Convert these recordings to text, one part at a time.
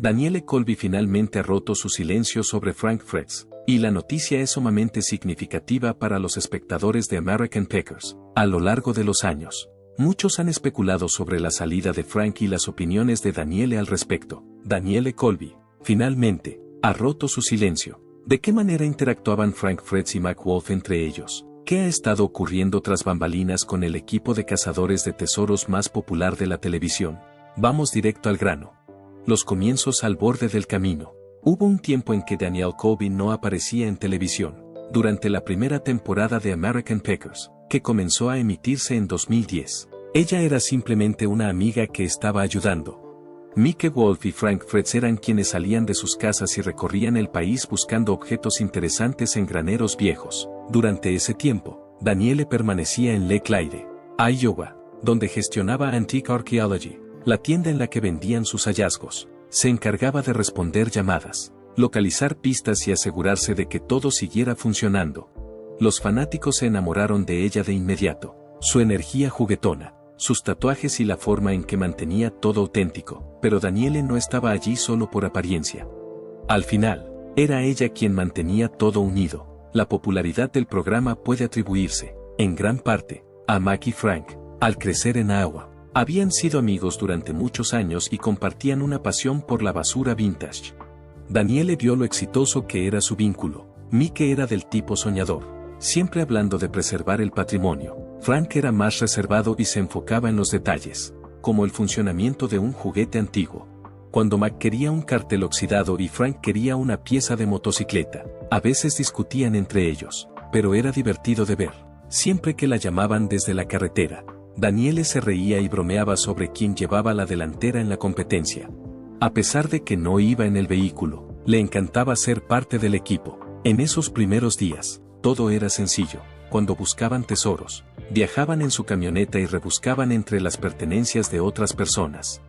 Danielle Colby finalmente ha roto su silencio sobre Frank Fretz, y la noticia es sumamente significativa para los espectadores de American Packers. A lo largo de los años, muchos han especulado sobre la salida de Frank y las opiniones de Danielle al respecto. Danielle Colby, finalmente, ha roto su silencio. ¿De qué manera interactuaban Frank Fretz y Mack Wolf entre ellos? ¿Qué ha estado ocurriendo tras bambalinas con el equipo de cazadores de tesoros más popular de la televisión? Vamos directo al grano. Los comienzos al borde del camino. Hubo un tiempo en que Danielle Colby no aparecía en televisión, durante la primera temporada de American Packers, que comenzó a emitirse en 2010. Ella era simplemente una amiga que estaba ayudando. Mike Wolf y Frank Fretz eran quienes salían de sus casas y recorrían el país buscando objetos interesantes en graneros viejos. Durante ese tiempo, Danielle permanecía en Lake Clyde, Iowa, donde gestionaba Antique Archaeology, la tienda en la que vendían sus hallazgos. Se encargaba de responder llamadas, localizar pistas y asegurarse de que todo siguiera funcionando. Los fanáticos se enamoraron de ella de inmediato. Su energía juguetona, sus tatuajes y la forma en que mantenía todo auténtico, pero Danielle no estaba allí solo por apariencia. Al final, era ella quien mantenía todo unido. La popularidad del programa puede atribuirse, en gran parte, a Mack y Frank. Al crecer en Iowa, habían sido amigos durante muchos años y compartían una pasión por la basura vintage. Danielle vio lo exitoso que era su vínculo. Mike era del tipo soñador, siempre hablando de preservar el patrimonio. Frank era más reservado y se enfocaba en los detalles, como el funcionamiento de un juguete antiguo. Cuando Mack quería un cartel oxidado y Frank quería una pieza de motocicleta, a veces discutían entre ellos, pero era divertido de ver. Siempre que la llamaban desde la carretera, Danielle se reía y bromeaba sobre quién llevaba la delantera en la competencia. A pesar de que no iba en el vehículo, le encantaba ser parte del equipo. En esos primeros días, todo era sencillo. Cuando buscaban tesoros, viajaban en su camioneta y rebuscaban entre las pertenencias de otras personas.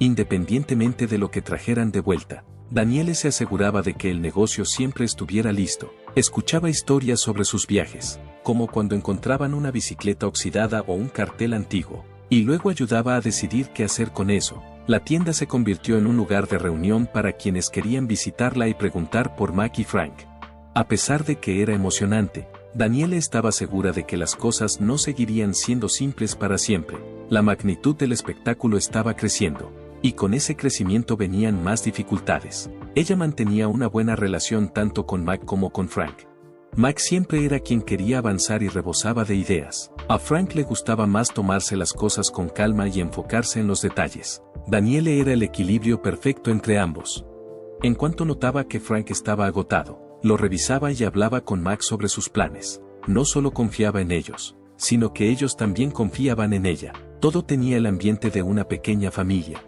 Independientemente de lo que trajeran de vuelta, Danielle se aseguraba de que el negocio siempre estuviera listo. Escuchaba historias sobre sus viajes, como cuando encontraban una bicicleta oxidada o un cartel antiguo, y luego ayudaba a decidir qué hacer con eso. La tienda se convirtió en un lugar de reunión para quienes querían visitarla y preguntar por Mack y Frank. A pesar de que era emocionante, Danielle estaba segura de que las cosas no seguirían siendo simples para siempre. La magnitud del espectáculo estaba creciendo, y con ese crecimiento venían más dificultades. Ella mantenía una buena relación tanto con Mack como con Frank. Mack siempre era quien quería avanzar y rebosaba de ideas. A Frank le gustaba más tomarse las cosas con calma y enfocarse en los detalles. Danielle era el equilibrio perfecto entre ambos. En cuanto notaba que Frank estaba agotado, lo revisaba y hablaba con Mack sobre sus planes. No solo confiaba en ellos, sino que ellos también confiaban en ella. Todo tenía el ambiente de una pequeña familia.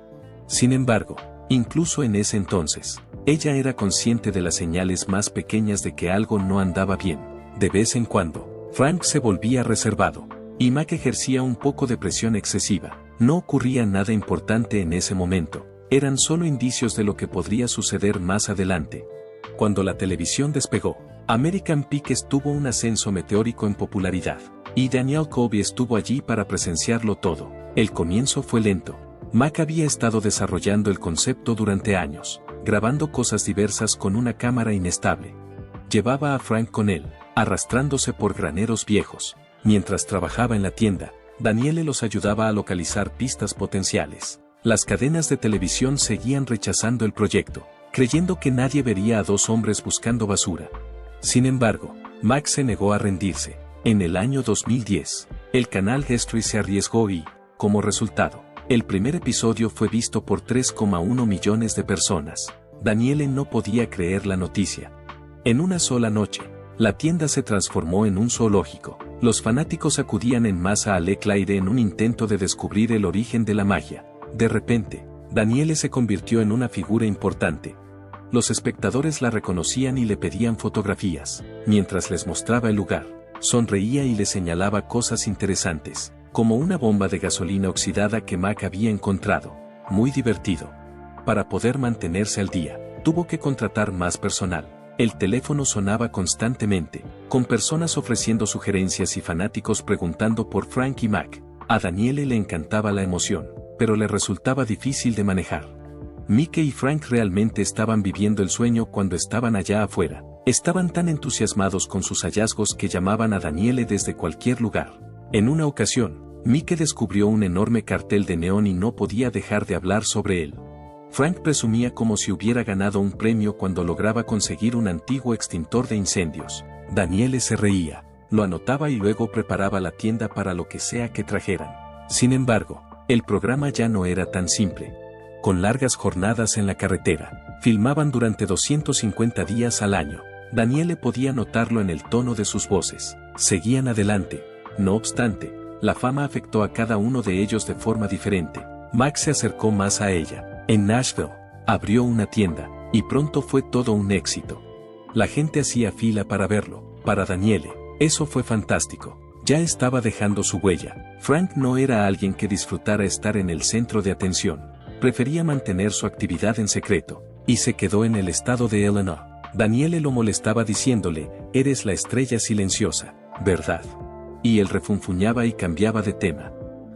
Sin embargo, incluso en ese entonces, ella era consciente de las señales más pequeñas de que algo no andaba bien. De vez en cuando, Frank se volvía reservado, y Mack ejercía un poco de presión excesiva. No ocurría nada importante en ese momento, eran solo indicios de lo que podría suceder más adelante. Cuando la televisión despegó, American Pickers tuvo un ascenso meteórico en popularidad, y Danielle Colby estuvo allí para presenciarlo todo. El comienzo fue lento. Mack había estado desarrollando el concepto durante años, grabando cosas diversas con una cámara inestable. Llevaba a Frank con él, arrastrándose por graneros viejos. Mientras trabajaba en la tienda, Danielle los ayudaba a localizar pistas potenciales. Las cadenas de televisión seguían rechazando el proyecto, creyendo que nadie vería a dos hombres buscando basura. Sin embargo, Mack se negó a rendirse. En el año 2010, el canal History se arriesgó y, como resultado, el primer episodio fue visto por 3,1 millones de personas. Danielle no podía creer la noticia. En una sola noche, la tienda se transformó en un zoológico. Los fanáticos acudían en masa a Lake Clyde en un intento de descubrir el origen de la magia. De repente, Danielle se convirtió en una figura importante. Los espectadores la reconocían y le pedían fotografías. Mientras les mostraba el lugar, sonreía y les señalaba cosas interesantes, como una bomba de gasolina oxidada que Mack había encontrado. Muy divertido. Para poder mantenerse al día, tuvo que contratar más personal. El teléfono sonaba constantemente, con personas ofreciendo sugerencias y fanáticos preguntando por Frank y Mack. A Danielle le encantaba la emoción, pero le resultaba difícil de manejar. Mike y Frank realmente estaban viviendo el sueño cuando estaban allá afuera. Estaban tan entusiasmados con sus hallazgos que llamaban a Daniele desde cualquier lugar. En una ocasión, Mike descubrió un enorme cartel de neón y no podía dejar de hablar sobre él. Frank presumía como si hubiera ganado un premio cuando lograba conseguir un antiguo extintor de incendios. Daniele se reía, lo anotaba y luego preparaba la tienda para lo que sea que trajeran. Sin embargo, el programa ya no era tan simple. Con largas jornadas en la carretera, filmaban durante 250 días al año. Daniele podía notarlo en el tono de sus voces. Seguían adelante. No obstante, la fama afectó a cada uno de ellos de forma diferente. Mac se acercó más a ella. En Nashville, abrió una tienda, y pronto fue todo un éxito. La gente hacía fila para verlo. Para Daniele, eso fue fantástico. Ya estaba dejando su huella. Frank no era alguien que disfrutara estar en el centro de atención. Prefería mantener su actividad en secreto, y se quedó en el estado de Illinois. Daniele lo molestaba diciéndole, eres la estrella silenciosa, ¿verdad? Y él refunfuñaba y cambiaba de tema.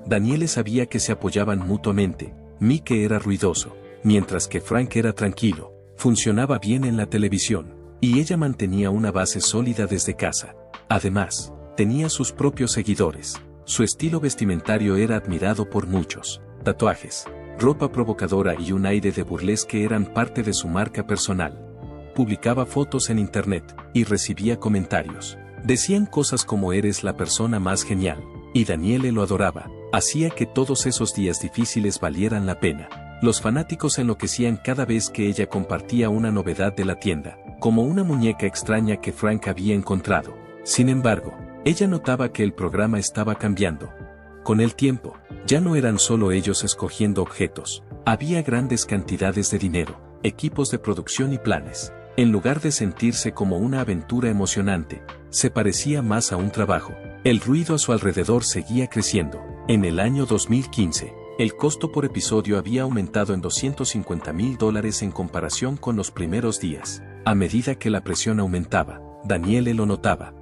Daniele sabía que se apoyaban mutuamente. Mike era ruidoso, mientras que Frank era tranquilo, funcionaba bien en la televisión, y ella mantenía una base sólida desde casa. Además, tenía sus propios seguidores. Su estilo vestimentario era admirado por muchos. Tatuajes, ropa provocadora y un aire de burlesque eran parte de su marca personal. Publicaba fotos en internet, y recibía comentarios. Decían cosas como eres la persona más genial, y Daniele lo adoraba. Hacía que todos esos días difíciles valieran la pena. Los fanáticos enloquecían cada vez que ella compartía una novedad de la tienda, como una muñeca extraña que Frank había encontrado. Sin embargo, ella notaba que el programa estaba cambiando. Con el tiempo, ya no eran solo ellos escogiendo objetos. Había grandes cantidades de dinero, equipos de producción y planes. En lugar de sentirse como una aventura emocionante, se parecía más a un trabajo. El ruido a su alrededor seguía creciendo. En el año 2015, el costo por episodio había aumentado en $250,000 en comparación con los primeros días. A medida que la presión aumentaba, Daniele lo notaba.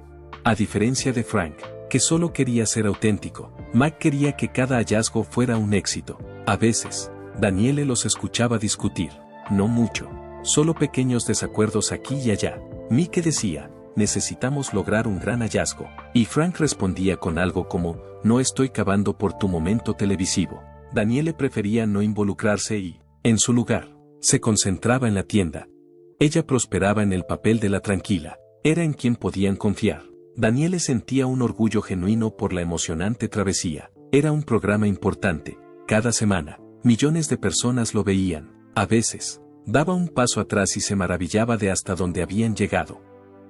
A diferencia de Frank, que solo quería ser auténtico, Mac quería que cada hallazgo fuera un éxito. A veces, Daniele los escuchaba discutir. No mucho, solo pequeños desacuerdos aquí y allá. Mike decía, necesitamos lograr un gran hallazgo, y Frank respondía con algo como, no estoy cavando por tu momento televisivo. Daniele prefería no involucrarse y, en su lugar, se concentraba en la tienda. Ella prosperaba en el papel de la tranquila, era en quien podían confiar. Daniele sentía un orgullo genuino por la emocionante travesía. Era un programa importante. Cada semana, millones de personas lo veían. A veces, daba un paso atrás y se maravillaba de hasta dónde habían llegado.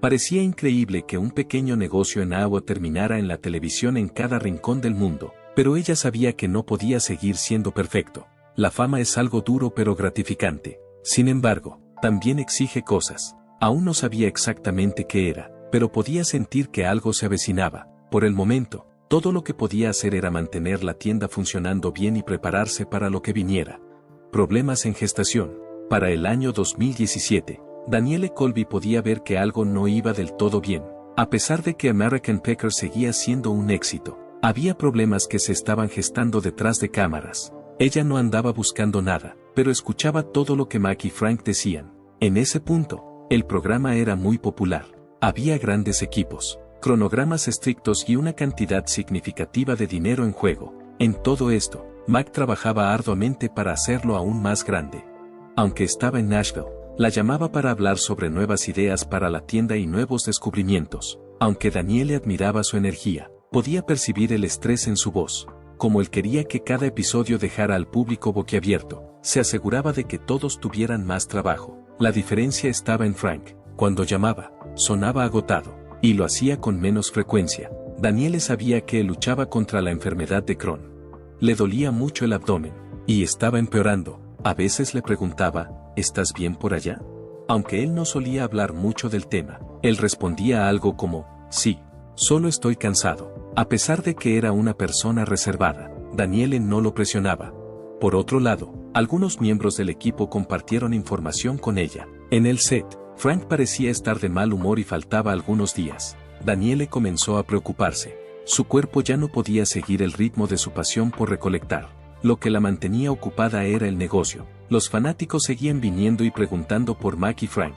Parecía increíble que un pequeño negocio en Iowa terminara en la televisión en cada rincón del mundo, pero ella sabía que no podía seguir siendo perfecto. La fama es algo duro pero gratificante. Sin embargo, también exige cosas. Aún no sabía exactamente qué era, pero podía sentir que algo se avecinaba. Por el momento, todo lo que podía hacer era mantener la tienda funcionando bien y prepararse para lo que viniera. Problemas en gestación. Para el año 2017, Daniele Colby podía ver que algo no iba del todo bien. A pesar de que American Packer seguía siendo un éxito, había problemas que se estaban gestando detrás de cámaras. Ella no andaba buscando nada, pero escuchaba todo lo que Mac y Frank decían. En ese punto, el programa era muy popular. Había grandes equipos, cronogramas estrictos y una cantidad significativa de dinero en juego. En todo esto, Mac trabajaba arduamente para hacerlo aún más grande. Aunque estaba en Nashville, la llamaba para hablar sobre nuevas ideas para la tienda y nuevos descubrimientos. Aunque Daniele admiraba su energía, podía percibir el estrés en su voz. Como él quería que cada episodio dejara al público boquiabierto, se aseguraba de que todos tuvieran más trabajo. La diferencia estaba en Frank. Cuando llamaba, sonaba agotado, y lo hacía con menos frecuencia. Daniele sabía que él luchaba contra la enfermedad de Crohn. Le dolía mucho el abdomen, y estaba empeorando. A veces le preguntaba, ¿estás bien por allá? Aunque él no solía hablar mucho del tema, él respondía algo como, sí, solo estoy cansado. A pesar de que era una persona reservada, Daniele no lo presionaba. Por otro lado, algunos miembros del equipo compartieron información con ella. En el set, Frank parecía estar de mal humor y faltaba algunos días. Daniele comenzó a preocuparse. Su cuerpo ya no podía seguir el ritmo de su pasión por recolectar. Lo que la mantenía ocupada era el negocio. Los fanáticos seguían viniendo y preguntando por Mac y Frank.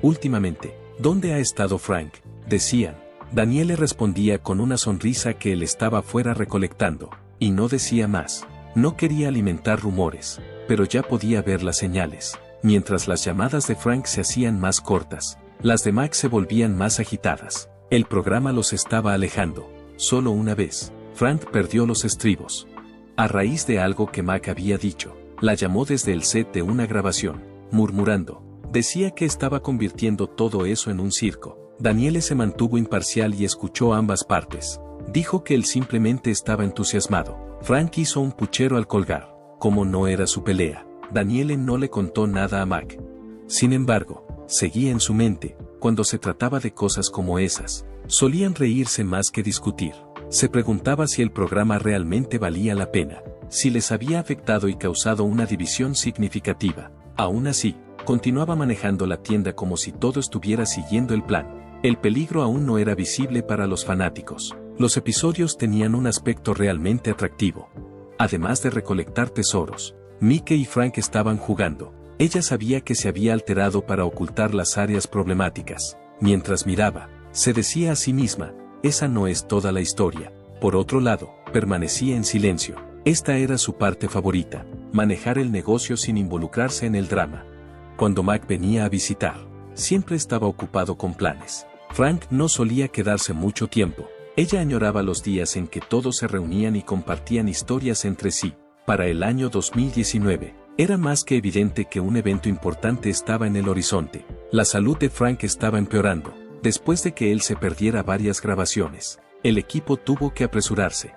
Últimamente, ¿dónde ha estado Frank?, decían. Daniele respondía con una sonrisa que él estaba fuera recolectando, y no decía más. No quería alimentar rumores, pero ya podía ver las señales. Mientras las llamadas de Frank se hacían más cortas, las de Mac se volvían más agitadas. El programa los estaba alejando. Solo una vez, Frank perdió los estribos. A raíz de algo que Mac había dicho, la llamó desde el set de una grabación, murmurando. Decía que estaba convirtiendo todo eso en un circo. Daniele se mantuvo imparcial y escuchó ambas partes. Dijo que él simplemente estaba entusiasmado. Frank hizo un puchero al colgar. Como no era su pelea, Daniele no le contó nada a Mac. Sin embargo, seguía en su mente, cuando se trataba de cosas como esas, solían reírse más que discutir. Se preguntaba si el programa realmente valía la pena, si les había afectado y causado una división significativa. Aún así, continuaba manejando la tienda como si todo estuviera siguiendo el plan. El peligro aún no era visible para los fanáticos. Los episodios tenían un aspecto realmente atractivo. Además de recolectar tesoros, Mickey y Frank estaban jugando. Ella sabía que se había alterado para ocultar las áreas problemáticas. Mientras miraba, se decía a sí misma, esa no es toda la historia. Por otro lado, permanecía en silencio. Esta era su parte favorita, manejar el negocio sin involucrarse en el drama. Cuando Mac venía a visitar, siempre estaba ocupado con planes. Frank no solía quedarse mucho tiempo. Ella añoraba los días en que todos se reunían y compartían historias entre sí. Para el año 2019, era más que evidente que un evento importante estaba en el horizonte. La salud de Frank estaba empeorando. Después de que él se perdiera varias grabaciones, el equipo tuvo que apresurarse.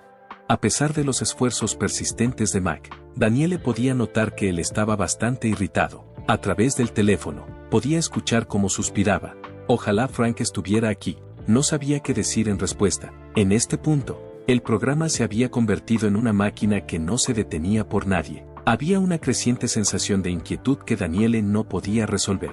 A pesar de los esfuerzos persistentes de Mac, Daniele podía notar que él estaba bastante irritado. A través del teléfono, podía escuchar cómo suspiraba. Ojalá Frank estuviera aquí. No sabía qué decir en respuesta. En este punto, el programa se había convertido en una máquina que no se detenía por nadie. Había una creciente sensación de inquietud que Daniele no podía resolver.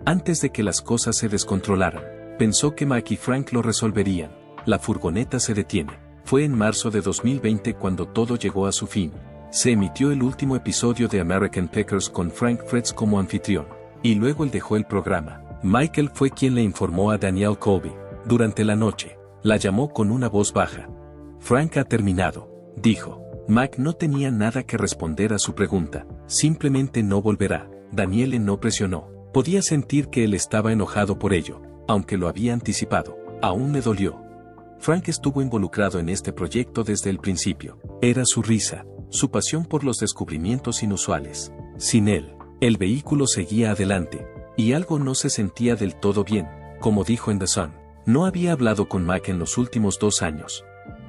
Antes de que las cosas se descontrolaran, pensó que Mac y Frank lo resolverían. La furgoneta se detiene. Fue en marzo de 2020 cuando todo llegó a su fin. Se emitió el último episodio de American Packers con Frank Fretz como anfitrión, y luego él dejó el programa. Michael fue quien le informó a Danielle Colby. Durante la noche, la llamó con una voz baja. Frank ha terminado, dijo. Mac no tenía nada que responder a su pregunta, simplemente no volverá. Danielle no presionó. Podía sentir que él estaba enojado por ello, aunque lo había anticipado. Aún me dolió. Frank estuvo involucrado en este proyecto desde el principio. Era su risa, su pasión por los descubrimientos inusuales. Sin él, el vehículo seguía adelante, y algo no se sentía del todo bien, como dijo en The Sun. No había hablado con Mac en los últimos 2 años.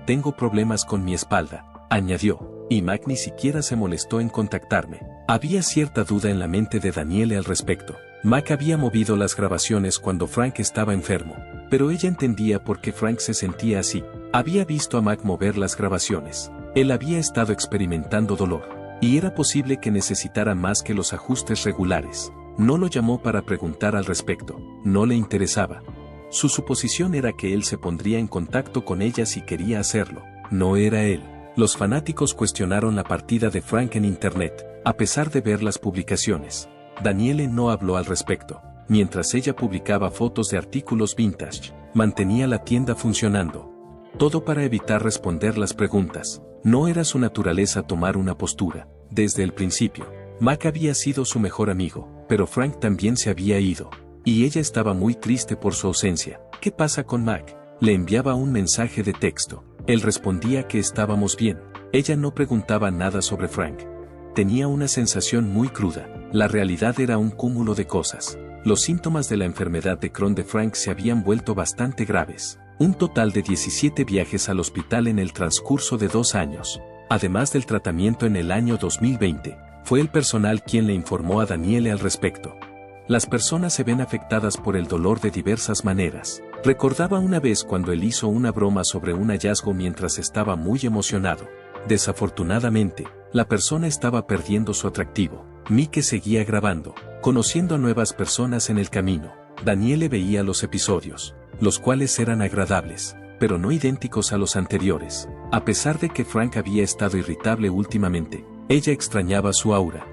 Tengo problemas con mi espalda, añadió, y Mac ni siquiera se molestó en contactarme. Había cierta duda en la mente de Danielle al respecto. Mac había movido las grabaciones cuando Frank estaba enfermo, pero ella entendía por qué Frank se sentía así. Había visto a Mac mover las grabaciones. Él había estado experimentando dolor, y era posible que necesitara más que los ajustes regulares. No lo llamó para preguntar al respecto, no le interesaba. Su suposición era que él se pondría en contacto con ella si quería hacerlo. No era él. Los fanáticos cuestionaron la partida de Frank en internet, a pesar de ver las publicaciones. Danielle no habló al respecto. Mientras ella publicaba fotos de artículos vintage, mantenía la tienda funcionando. Todo para evitar responder las preguntas. No era su naturaleza tomar una postura. Desde el principio, Mac había sido su mejor amigo, pero Frank también se había ido. Y ella estaba muy triste por su ausencia. ¿Qué pasa con Mac? Le enviaba un mensaje de texto. Él respondía que estábamos bien. Ella no preguntaba nada sobre Frank. Tenía una sensación muy cruda. La realidad era un cúmulo de cosas. Los síntomas de la enfermedad de Crohn de Frank se habían vuelto bastante graves. Un total de 17 viajes al hospital en el transcurso de 2 años. Además del tratamiento en el año 2020, fue el personal quien le informó a Danielle al respecto. Las personas se ven afectadas por el dolor de diversas maneras. Recordaba una vez cuando él hizo una broma sobre un hallazgo mientras estaba muy emocionado. Desafortunadamente, la persona estaba perdiendo su atractivo. Mike seguía grabando, conociendo a nuevas personas en el camino. Danielle veía los episodios, los cuales eran agradables, pero no idénticos a los anteriores. A pesar de que Frank había estado irritable últimamente, ella extrañaba su aura.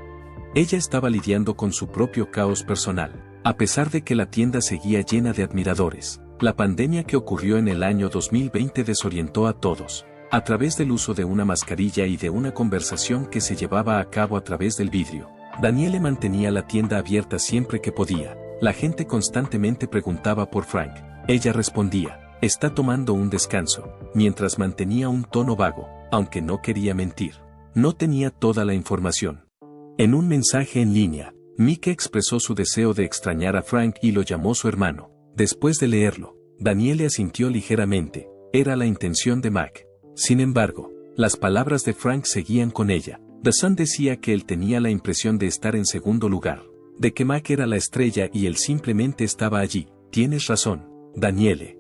Ella estaba lidiando con su propio caos personal. A pesar de que la tienda seguía llena de admiradores, la pandemia que ocurrió en el año 2020 desorientó a todos. A través del uso de una mascarilla y de una conversación que se llevaba a cabo a través del vidrio, Danielle mantenía la tienda abierta siempre que podía. La gente constantemente preguntaba por Frank. Ella respondía, está tomando un descanso, mientras mantenía un tono vago, aunque no quería mentir. No tenía toda la información. En un mensaje en línea, Mike expresó su deseo de extrañar a Frank y lo llamó su hermano. Después de leerlo, Danielle asintió ligeramente. Era la intención de Mac. Sin embargo, las palabras de Frank seguían con ella. The Sun decía que él tenía la impresión de estar en segundo lugar, de que Mac era la estrella y él simplemente estaba allí. Tienes razón, Danielle.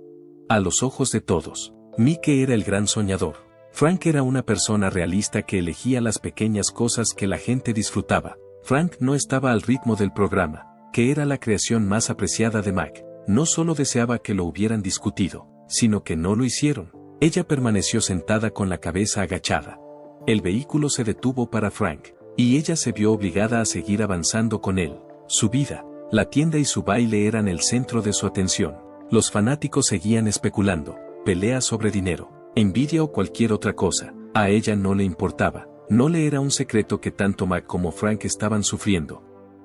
A los ojos de todos, Mike era el gran soñador. Frank era una persona realista que elegía las pequeñas cosas que la gente disfrutaba. Frank no estaba al ritmo del programa, que era la creación más apreciada de Mac. No solo deseaba que lo hubieran discutido, sino que no lo hicieron. Ella permaneció sentada con la cabeza agachada. El vehículo se detuvo para Frank, y ella se vio obligada a seguir avanzando con él. Su vida, la tienda y su baile eran el centro de su atención. Los fanáticos seguían especulando, peleas sobre dinero, envidia o cualquier otra cosa. A ella no le importaba. No le era un secreto que tanto Mac como Frank estaban sufriendo.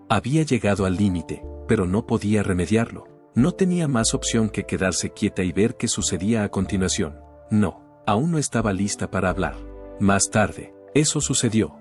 Había llegado al límite, pero no podía remediarlo. No tenía más opción que quedarse quieta y ver qué sucedía a continuación. No, aún no estaba lista para hablar. Más tarde, eso sucedió.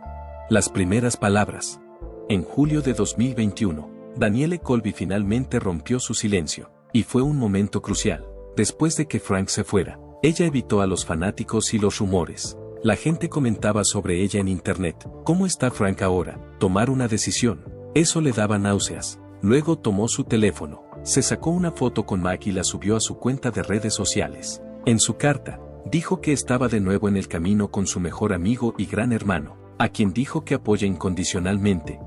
Las primeras palabras. En julio de 2021, Danielle Colby finalmente rompió su silencio, y fue un momento crucial. Después de que Frank se fuera, ella evitó a los fanáticos y los rumores. La gente comentaba sobre ella en internet. ¿Cómo está Frank ahora? Tomar una decisión. Eso le daba náuseas. Luego tomó su teléfono, se sacó una foto con Mac y la subió a su cuenta de redes sociales. En su carta, dijo que estaba de nuevo en el camino con su mejor amigo y gran hermano, a quien dijo que apoya incondicionalmente.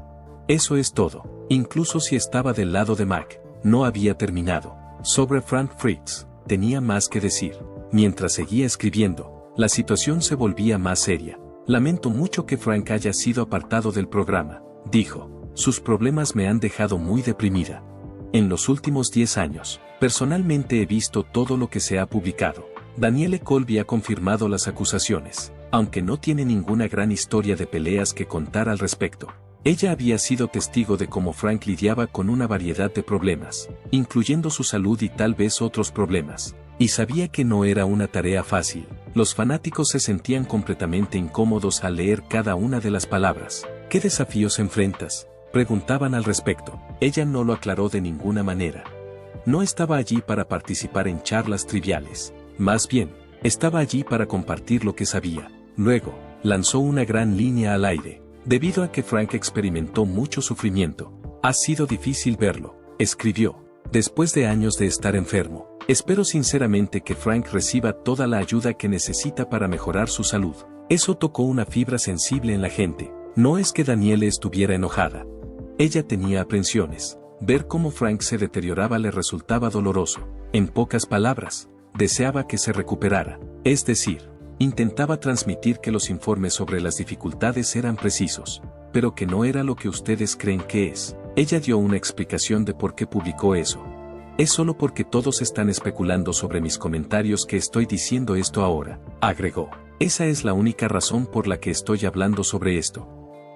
Eso es todo. Incluso si estaba del lado de Mac, no había terminado. Sobre Frank Fritz, tenía más que decir. Mientras seguía escribiendo, la situación se volvía más seria. Lamento mucho que Frank haya sido apartado del programa, dijo. Sus problemas me han dejado muy deprimida. En los últimos 10 años, personalmente he visto todo lo que se ha publicado. Danielle Colby ha confirmado las acusaciones, aunque no tiene ninguna gran historia de peleas que contar al respecto. Ella había sido testigo de cómo Frank lidiaba con una variedad de problemas, incluyendo su salud y tal vez otros problemas. Y sabía que no era una tarea fácil. Los fanáticos se sentían completamente incómodos al leer cada una de las palabras. ¿Qué desafíos enfrentas?, preguntaban al respecto. Ella no lo aclaró de ninguna manera. No estaba allí para participar en charlas triviales. Más bien, estaba allí para compartir lo que sabía. Luego, lanzó una gran línea al aire. Debido a que Frank experimentó mucho sufrimiento, ha sido difícil verlo, escribió. Después de años de estar enfermo, espero sinceramente que Frank reciba toda la ayuda que necesita para mejorar su salud. Eso tocó una fibra sensible en la gente. No es que Danielle estuviera enojada. Ella tenía aprensiones. Ver cómo Frank se deterioraba le resultaba doloroso. En pocas palabras, deseaba que se recuperara. Es decir, intentaba transmitir que los informes sobre las dificultades eran precisos, pero que no era lo que ustedes creen que es. Ella dio una explicación de por qué publicó eso. Es solo porque todos están especulando sobre mis comentarios que estoy diciendo esto ahora, agregó. Esa es la única razón por la que estoy hablando sobre esto.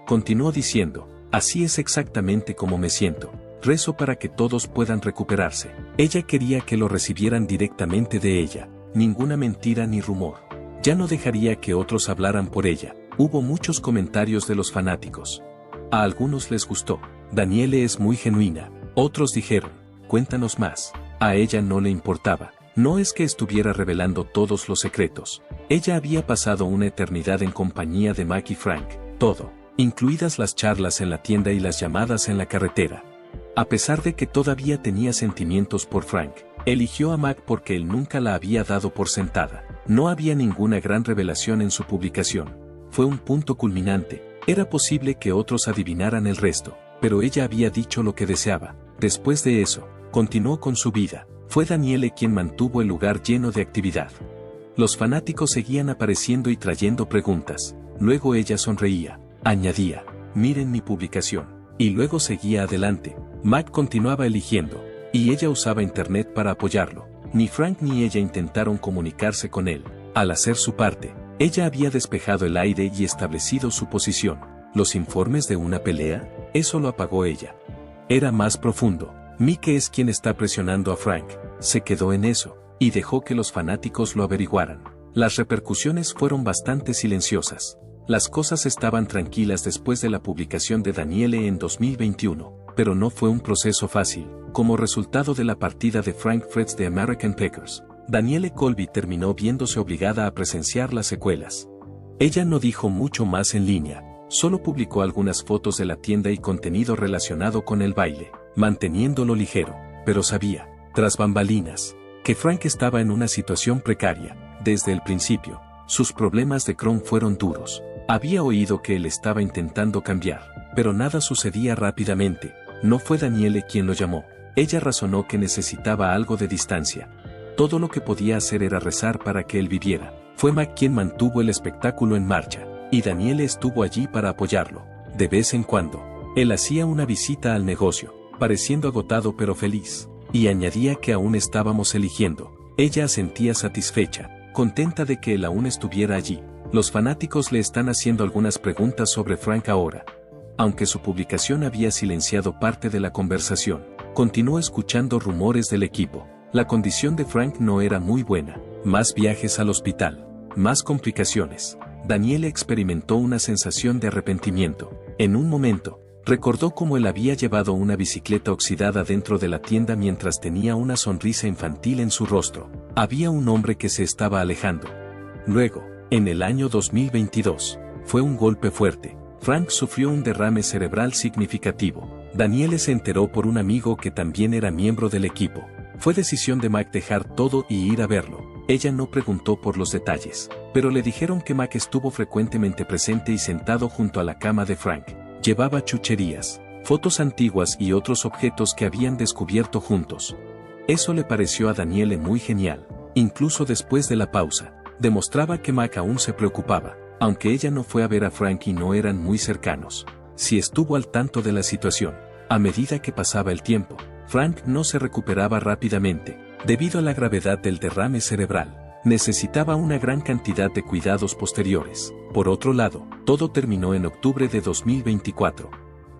Continuó diciendo, así es exactamente como me siento. Rezo para que todos puedan recuperarse. Ella quería que lo recibieran directamente de ella, ninguna mentira ni rumor. Ya no dejaría que otros hablaran por ella. Hubo muchos comentarios de los fanáticos. A algunos les gustó. Danielle es muy genuina. Otros dijeron, cuéntanos más. A ella no le importaba. No es que estuviera revelando todos los secretos. Ella había pasado una eternidad en compañía de Mac y Frank. Todo, incluidas las charlas en la tienda y las llamadas en la carretera. A pesar de que todavía tenía sentimientos por Frank, eligió a Mac porque él nunca la había dado por sentada. No había ninguna gran revelación en su publicación. Fue un punto culminante. Era posible que otros adivinaran el resto, pero ella había dicho lo que deseaba. Después de eso, continuó con su vida. Fue Danielle quien mantuvo el lugar lleno de actividad. Los fanáticos seguían apareciendo y trayendo preguntas. Luego ella sonreía. Añadía, miren mi publicación. Y luego seguía adelante. Mac continuaba eligiendo. Y ella usaba internet para apoyarlo. Ni Frank ni ella intentaron comunicarse con él. Al hacer su parte, ella había despejado el aire y establecido su posición. ¿Los informes de una pelea? Eso lo apagó ella. Era más profundo. Mike es quien está presionando a Frank. Se quedó en eso, y dejó que los fanáticos lo averiguaran. Las repercusiones fueron bastante silenciosas. Las cosas estaban tranquilas después de la publicación de Danielle en 2021, pero no fue un proceso fácil. Como resultado de la partida de Frank Fretz de American Packers, Danielle Colby terminó viéndose obligada a presenciar las secuelas. Ella no dijo mucho más en línea, solo publicó algunas fotos de la tienda y contenido relacionado con el baile, manteniéndolo ligero, pero sabía, tras bambalinas, que Frank estaba en una situación precaria. Desde el principio, sus problemas de Crohn fueron duros. Había oído que él estaba intentando cambiar, pero nada sucedía rápidamente. No fue Danielle quien lo llamó. Ella razonó que necesitaba algo de distancia. Todo lo que podía hacer era rezar para que él viviera. Fue Mac quien mantuvo el espectáculo en marcha, y Danielle estuvo allí para apoyarlo. De vez en cuando, él hacía una visita al negocio, pareciendo agotado pero feliz, y añadía que aún estábamos eligiendo. Ella asentía satisfecha, contenta de que él aún estuviera allí. Los fanáticos le están haciendo algunas preguntas sobre Frank ahora. Aunque su publicación había silenciado parte de la conversación, continuó escuchando rumores del equipo. La condición de Frank no era muy buena. Más viajes al hospital, más complicaciones. Danielle experimentó una sensación de arrepentimiento. En un momento, recordó cómo él había llevado una bicicleta oxidada dentro de la tienda mientras tenía una sonrisa infantil en su rostro. Había un hombre que se estaba alejando. Luego, en el año 2022, fue un golpe fuerte. Frank sufrió un derrame cerebral significativo. Danielle se enteró por un amigo que también era miembro del equipo. Fue decisión de Mac dejar todo y ir a verlo. Ella no preguntó por los detalles, pero le dijeron que Mac estuvo frecuentemente presente y sentado junto a la cama de Frank. Llevaba chucherías, fotos antiguas y otros objetos que habían descubierto juntos. Eso le pareció a Danielle muy genial. Incluso después de la pausa, demostraba que Mac aún se preocupaba, aunque ella no fue a ver a Frank y no eran muy cercanos. Sí estuvo al tanto de la situación. A medida que pasaba el tiempo, Frank no se recuperaba rápidamente, debido a la gravedad del derrame cerebral. Necesitaba una gran cantidad de cuidados posteriores. Por otro lado, todo terminó en octubre de 2024.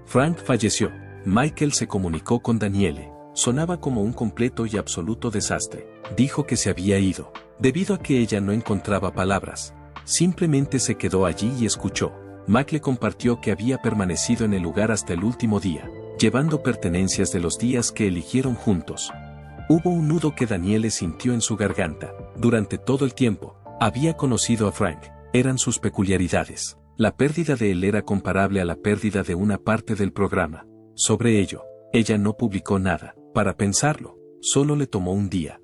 Frank falleció. Michael se comunicó con Danielle. Sonaba como un completo y absoluto desastre. Dijo que se había ido, debido a que ella no encontraba palabras. Simplemente se quedó allí y escuchó. Mac le compartió que había permanecido en el lugar hasta el último día, llevando pertenencias de los días que eligieron juntos. Hubo un nudo que Danielle sintió en su garganta. Durante todo el tiempo, había conocido a Frank. Eran sus peculiaridades. La pérdida de él era comparable a la pérdida de una parte del programa. Sobre ello, ella no publicó nada. Para pensarlo, solo le tomó un día.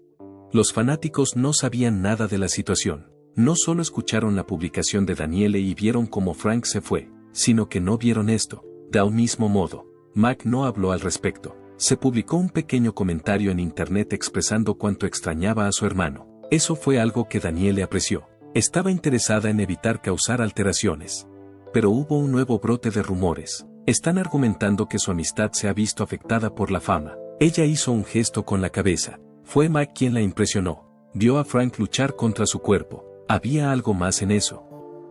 Los fanáticos no sabían nada de la situación. No solo escucharon la publicación de Danielle y vieron cómo Frank se fue, sino que no vieron esto. De un mismo modo, Mac no habló al respecto. Se publicó un pequeño comentario en internet expresando cuánto extrañaba a su hermano. Eso fue algo que Danielle apreció. Estaba interesada en evitar causar alteraciones. Pero hubo un nuevo brote de rumores. Están argumentando que su amistad se ha visto afectada por la fama. Ella hizo un gesto con la cabeza. Fue Mac quien la impresionó. Vio a Frank luchar contra su cuerpo. Había algo más en eso.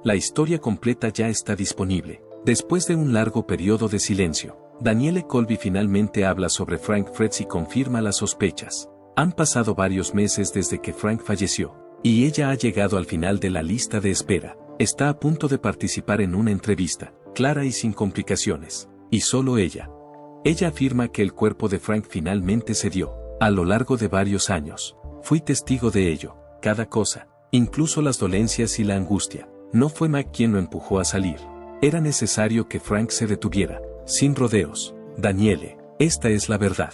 La historia completa ya está disponible. Después de un largo periodo de silencio, Danielle Colby finalmente habla sobre Frank Fretz y confirma las sospechas. Han pasado varios meses desde que Frank falleció, y ella ha llegado al final de la lista de espera. Está a punto de participar en una entrevista, clara y sin complicaciones. Y solo ella. Ella afirma que el cuerpo de Frank finalmente se dio. A lo largo de varios años, fui testigo de ello. Cada cosa, incluso las dolencias y la angustia. No fue Mac quien lo empujó a salir. Era necesario que Frank se detuviera. Sin rodeos. Danielle, esta es la verdad.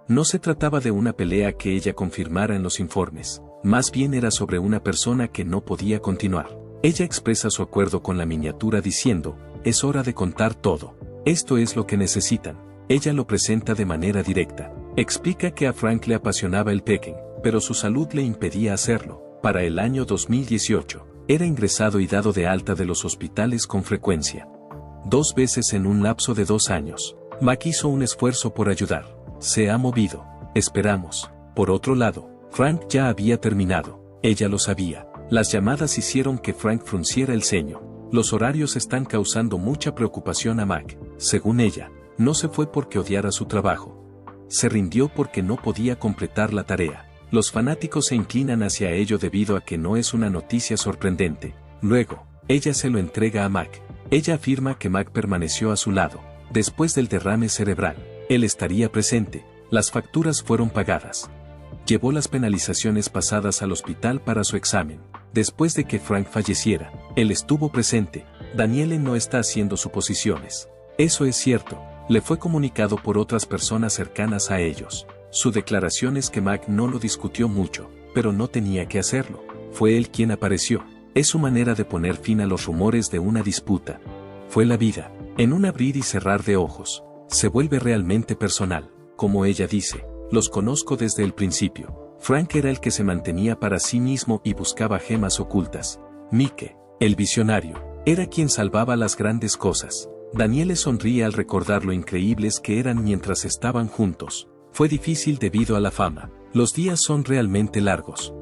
No se trataba de una pelea que ella confirmara en los informes. Más bien era sobre una persona que no podía continuar. Ella expresa su acuerdo con la miniatura diciendo, es hora de contar todo. Esto es lo que necesitan. Ella lo presenta de manera directa. Explica que a Frank le apasionaba el Tekken, pero su salud le impedía hacerlo. Para el año 2018, era ingresado y dado de alta de los hospitales con frecuencia. 2 veces en un lapso de 2 años. Mac hizo un esfuerzo por ayudar. Se ha movido. Esperamos. Por otro lado, Frank ya había terminado. Ella lo sabía. Las llamadas hicieron que Frank frunciera el ceño. Los horarios están causando mucha preocupación a Mac. Según ella, no se fue porque odiara su trabajo. Se rindió porque no podía completar la tarea. Los fanáticos se inclinan hacia ello debido a que no es una noticia sorprendente. Luego, ella se lo entrega a Mac. Ella afirma que Mac permaneció a su lado. Después del derrame cerebral, él estaría presente. Las facturas fueron pagadas. Llevó las penalizaciones pasadas al hospital para su examen. Después de que Frank falleciera, él estuvo presente. Danielle no está haciendo suposiciones. Eso es cierto. Le fue comunicado por otras personas cercanas a ellos. Su declaración es que Mac no lo discutió mucho, pero no tenía que hacerlo. Fue él quien apareció. Es su manera de poner fin a los rumores de una disputa. Fue la vida. En un abrir y cerrar de ojos. Se vuelve realmente personal. Como ella dice, los conozco desde el principio. Frank era el que se mantenía para sí mismo y buscaba gemas ocultas. Mike, el visionario, era quien salvaba las grandes cosas. Danielle sonríe al recordar lo increíbles que eran mientras estaban juntos. Fue difícil debido a la fama. Los días son realmente largos.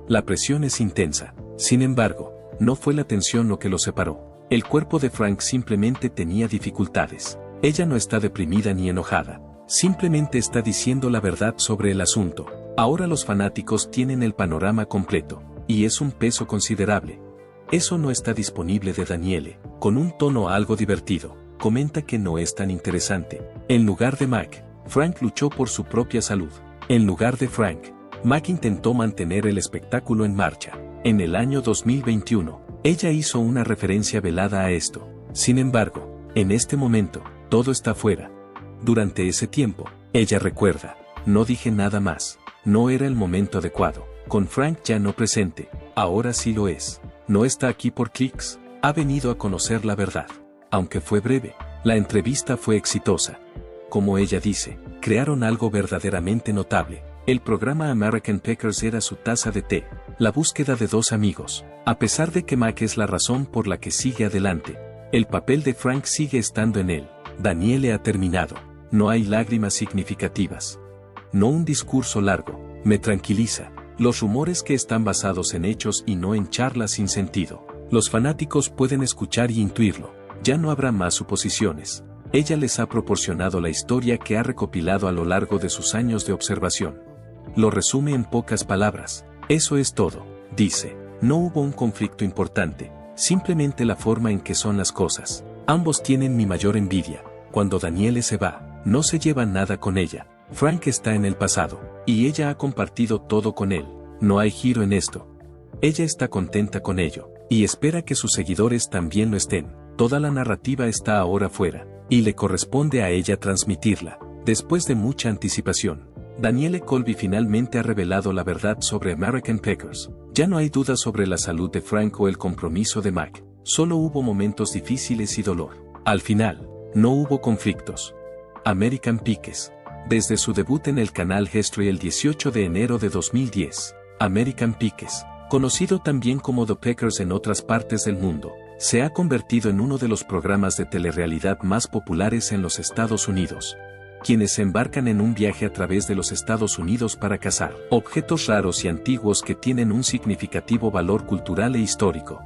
La presión es intensa. Sin embargo, no fue la tensión lo que los separó. El cuerpo de Frank simplemente tenía dificultades. Ella no está deprimida ni enojada. Simplemente está diciendo la verdad sobre el asunto. Ahora los fanáticos tienen el panorama completo. Y es un peso considerable. Eso no está disponible de Danielle. Con un tono algo divertido, comenta que no es tan interesante. En lugar de Mac, Frank luchó por su propia salud. En lugar de Frank, Mac intentó mantener el espectáculo en marcha. En el año 2021, ella hizo una referencia velada a esto. Sin embargo, en este momento, todo está fuera. Durante ese tiempo, ella recuerda, no dije nada más. No era el momento adecuado. Con Frank ya no presente, ahora sí lo es. No está aquí por clics, ha venido a conocer la verdad. Aunque fue breve, la entrevista fue exitosa. Como ella dice, crearon algo verdaderamente notable. El programa American Packers era su taza de té, la búsqueda de 2 amigos. A pesar de que Mac es la razón por la que sigue adelante, el papel de Frank sigue estando en él. Danielle ha terminado. No hay lágrimas significativas. No un discurso largo. Me tranquiliza. Los rumores que están basados en hechos y no en charlas sin sentido. Los fanáticos pueden escuchar y intuirlo. Ya no habrá más suposiciones. Ella les ha proporcionado la historia que ha recopilado a lo largo de sus años de observación. Lo resume en pocas palabras. Eso es todo, dice. No hubo un conflicto importante, simplemente la forma en que son las cosas. Ambos tienen mi mayor envidia. Cuando Danielle se va, no se lleva nada con ella. Frank está en el pasado, y ella ha compartido todo con él. No hay giro en esto. Ella está contenta con ello, y espera que sus seguidores también lo estén. Toda la narrativa está ahora fuera, y le corresponde a ella transmitirla. Después de mucha anticipación, Danielle Colby finalmente ha revelado la verdad sobre American Packers. Ya no hay duda sobre la salud de Frank o el compromiso de Mac. Solo hubo momentos difíciles y dolor. Al final, no hubo conflictos. American Pickers. Desde su debut en el canal History el 18 de enero de 2010, American Pickers, conocido también como The Packers en otras partes del mundo, se ha convertido en uno de los programas de telerrealidad más populares en los Estados Unidos. Quienes se embarcan en un viaje a través de los Estados Unidos para cazar objetos raros y antiguos que tienen un significativo valor cultural e histórico.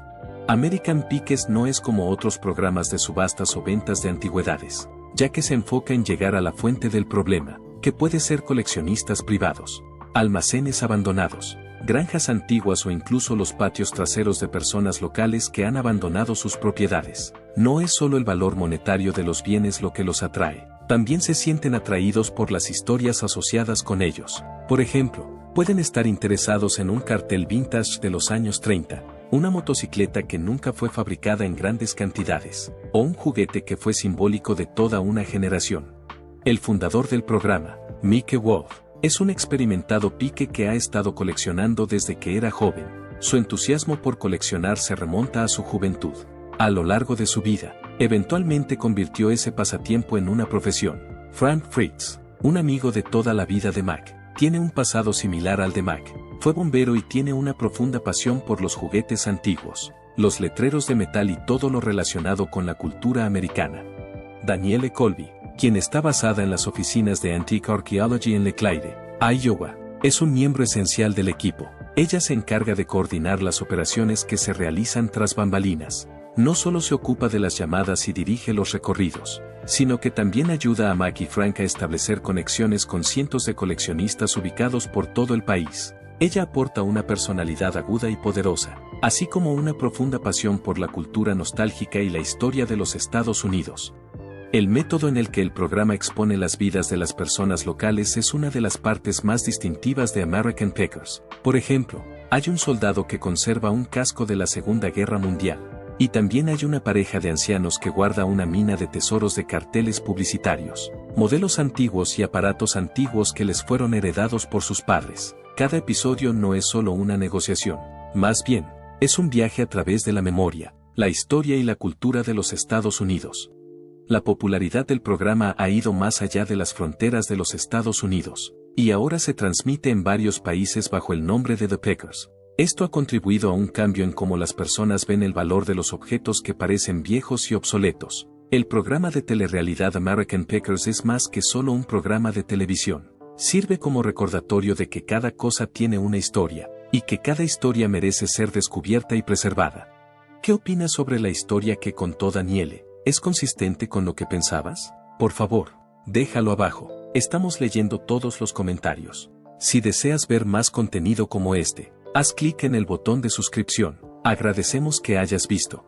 American Pickers no es como otros programas de subastas o ventas de antigüedades, ya que se enfoca en llegar a la fuente del problema, que puede ser coleccionistas privados, almacenes abandonados, granjas antiguas o incluso los patios traseros de personas locales que han abandonado sus propiedades. No es solo el valor monetario de los bienes lo que los atrae, también se sienten atraídos por las historias asociadas con ellos. Por ejemplo, pueden estar interesados en un cartel vintage de los años 30, una motocicleta que nunca fue fabricada en grandes cantidades, o un juguete que fue simbólico de toda una generación. El fundador del programa, Mike Wolf, es un experimentado pique que ha estado coleccionando desde que era joven. Su entusiasmo por coleccionar se remonta a su juventud. A lo largo de su vida, eventualmente convirtió ese pasatiempo en una profesión. Frank Fritz, un amigo de toda la vida de Mac, tiene un pasado similar al de Mac. Fue bombero y tiene una profunda pasión por los juguetes antiguos, los letreros de metal y todo lo relacionado con la cultura americana. Danielle Colby, quien está basada en las oficinas de Antique Archaeology en LeClaire, Iowa, es un miembro esencial del equipo. Ella se encarga de coordinar las operaciones que se realizan tras bambalinas. No solo se ocupa de las llamadas y dirige los recorridos, sino que también ayuda a Mac y Frank a establecer conexiones con cientos de coleccionistas ubicados por todo el país. Ella aporta una personalidad aguda y poderosa, así como una profunda pasión por la cultura nostálgica y la historia de los Estados Unidos. El método en el que el programa expone las vidas de las personas locales es una de las partes más distintivas de American Packers. Por ejemplo, hay un soldado que conserva un casco de la Segunda Guerra Mundial, y también hay una pareja de ancianos que guarda una mina de tesoros de carteles publicitarios, modelos antiguos y aparatos antiguos que les fueron heredados por sus padres. Cada episodio no es solo una negociación, más bien, es un viaje a través de la memoria, la historia y la cultura de los Estados Unidos. La popularidad del programa ha ido más allá de las fronteras de los Estados Unidos, y ahora se transmite en varios países bajo el nombre de The Packers. Esto ha contribuido a un cambio en cómo las personas ven el valor de los objetos que parecen viejos y obsoletos. El programa de telerrealidad American Packers es más que solo un programa de televisión. Sirve como recordatorio de que cada cosa tiene una historia, y que cada historia merece ser descubierta y preservada. ¿Qué opinas sobre la historia que contó Danielle? ¿Es consistente con lo que pensabas? Por favor, déjalo abajo. Estamos leyendo todos los comentarios. Si deseas ver más contenido como este, haz clic en el botón de suscripción. Agradecemos que hayas visto.